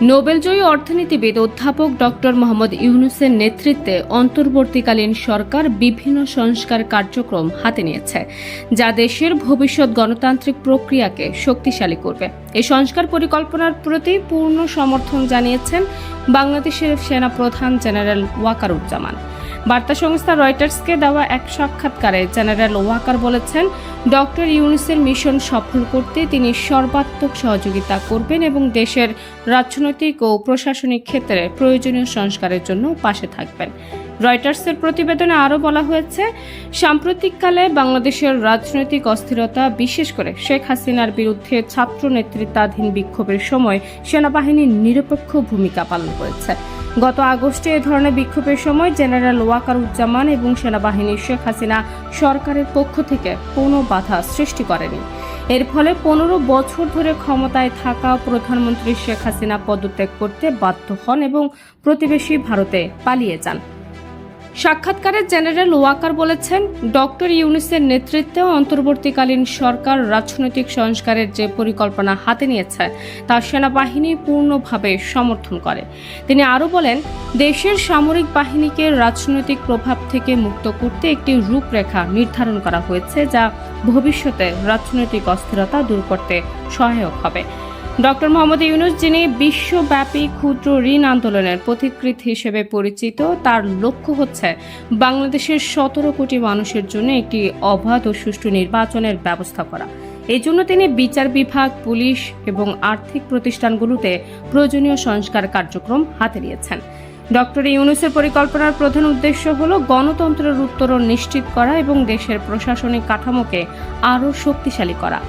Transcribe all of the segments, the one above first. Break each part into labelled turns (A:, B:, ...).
A: নোবেলজয়ী অর্থনীতিবিদ অধ্যাপক ডক্টর মোহাম্মদ ইউনূসের নেতৃত্বে অন্তর্বর্তীকালীন সরকার বিভিন্ন সংস্কার কার্যক্রম হাতে নিয়েছে, যা দেশের ভবিষ্যৎ গণতান্ত্রিক প্রক্রিয়াকে শক্তিশালী করবে। এই সংস্কার পরিকল্পনার প্রতি পূর্ণ সমর্থন জানিয়েছেন বাংলাদেশের সেনাপ্রধান জেনারেল ওয়াকারুজ্জামান। বার্তা সংস্থা রয়টার্সকে দেওয়া এক সাক্ষাৎকারে জেনারেল ওয়াকার বলেছেন, ডক্টর ইউনূসের মিশন সফল করতে তিনি সর্বাত্মক সহযোগিতা করবেন এবং দেশের রাজনৈতিক ও প্রশাসনিক ক্ষেত্রে প্রয়োজনীয় সংস্কারের জন্য পাশে থাকবেন। রয়টার্সের প্রতিবেদনে আরও বলা হয়েছে, সাম্প্রতিককালে বাংলাদেশের রাজনৈতিক অস্থিরতা, বিশেষ করে শেখ হাসিনার বিরুদ্ধে ছাত্র নেতৃত্বাধীন বিক্ষোভের সময় সেনাবাহিনী নিরপেক্ষ ভূমিকা পালন করেছে। গত আগস্টে এ ধরনের বিক্ষোভের সময় জেনারেল ওয়াকারুজ্জামান এবং সেনাবাহিনী শেখ হাসিনা সরকারের পক্ষ থেকে কোনো বাধা সৃষ্টি করেনি। এর ফলে 15 বছর ধরে ক্ষমতায় থাকা প্রধানমন্ত্রী শেখ হাসিনা পদত্যাগ করতে বাধ্য হন এবং প্রতিবেশী ভারতে পালিয়ে যান। সাক্ষাৎকারে জেনারেল ওয়াকার বলেছেন, ডক্টর ইউনূসের নেতৃত্বে অন্তর্বর্তীকালীন সরকার রাজনৈতিক সংস্কারের যে পরিকল্পনা হাতে নিয়েছে তা সেনাবাহিনী পূর্ণভাবে সমর্থন করে। তিনি আরও বলেন, দেশের সামরিক বাহিনীকে রাজনৈতিক প্রভাব থেকে মুক্ত করতে একটি রূপরেখা নির্ধারণ করা হয়েছে, যা ভবিষ্যতে রাজনৈতিক অস্থিরতা দূর করতে সহায়ক হবে। ডক্টর মোহাম্মদ ইউনূস, যিনি বিশ্বব্যাপী ক্ষুদ্র ঋণ আন্দোলনের পথিকৃৎ হিসেবে পরিচিত, তার লক্ষ্য হচ্ছে বাংলাদেশের 17 কোটি মানুষের জন্য একটি অবাধ ও সুষ্ঠু নির্বাচনের ব্যবস্থা করা। এই জন্য তিনি বিচার বিভাগ, পুলিশ এবং আর্থিক প্রতিষ্ঠানগুলোতে প্রয়োজনীয় সংস্কার কার্যক্রম হাতে নিয়েছেন। ডক্টর ইউনূসের পরিকল্পনার প্রধান উদ্দেশ্য হল গণতন্ত্রের উত্তরণ নিশ্চিত করা এবং দেশের প্রশাসনিক কাঠামোকে আরও শক্তিশালী করা।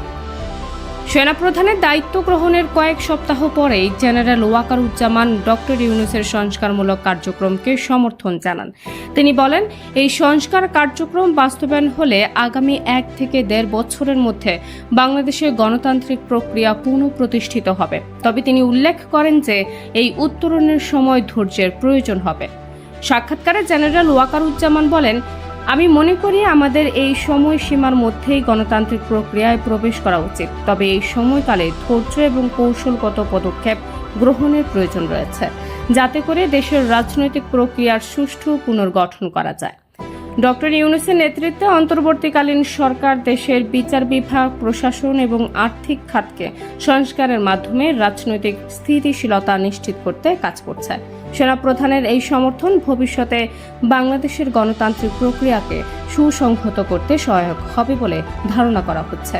A: সেনাপ্রধানের দায়িত্ব গ্রহণের কয়েক সপ্তাহ পরেই জেনারেল ওয়াকারুজ্জামান ডক্টর ইউনূসের সংস্কারমূলক কার্যক্রমকে সমর্থন জানান। তিনি বলেন, এই সংস্কার কার্যক্রম বাস্তবায়ন হলে আগামী 1 থেকে 1.5 বছরের মধ্যে বাংলাদেশের গণতান্ত্রিক প্রক্রিয়া পুনঃপ্রতিষ্ঠিত হবে। তবে তিনি উল্লেখ করেন যে এই উত্তরণের সময় ধৈর্যের প্রয়োজন হবে। সাক্ষাৎকারে জেনারেল ওয়াকারুজ্জামান বলেন, আমি মনে করি আমাদের এই সময়সীমার মধ্যেই গণতান্ত্রিক প্রক্রিয়ায় প্রবেশ করা উচিত। তবে এই সময়কালে ধৈর্য এবং কৌশলগত পদক্ষেপ গ্রহণের প্রয়োজন রয়েছে, যাতে করে দেশের রাজনৈতিক প্রক্রিয়ার সুষ্ঠু পুনর্গঠন করা যায়। ডক্টর ইউনূসের নেতৃত্বে অন্তর্বর্তীকালীন সরকার দেশের বিচার বিভাগ, প্রশাসন এবং আর্থিক খাতকে সংস্কারের মাধ্যমে রাজনৈতিক স্থিতিশীলতা নিশ্চিত করতে কাজ করছে। সেনাপ্রধানের এই সমর্থন ভবিষ্যতে বাংলাদেশের গণতান্ত্রিক প্রক্রিয়াকে সুসংহত করতে সহায়ক হবে বলে ধারণা করা হচ্ছে।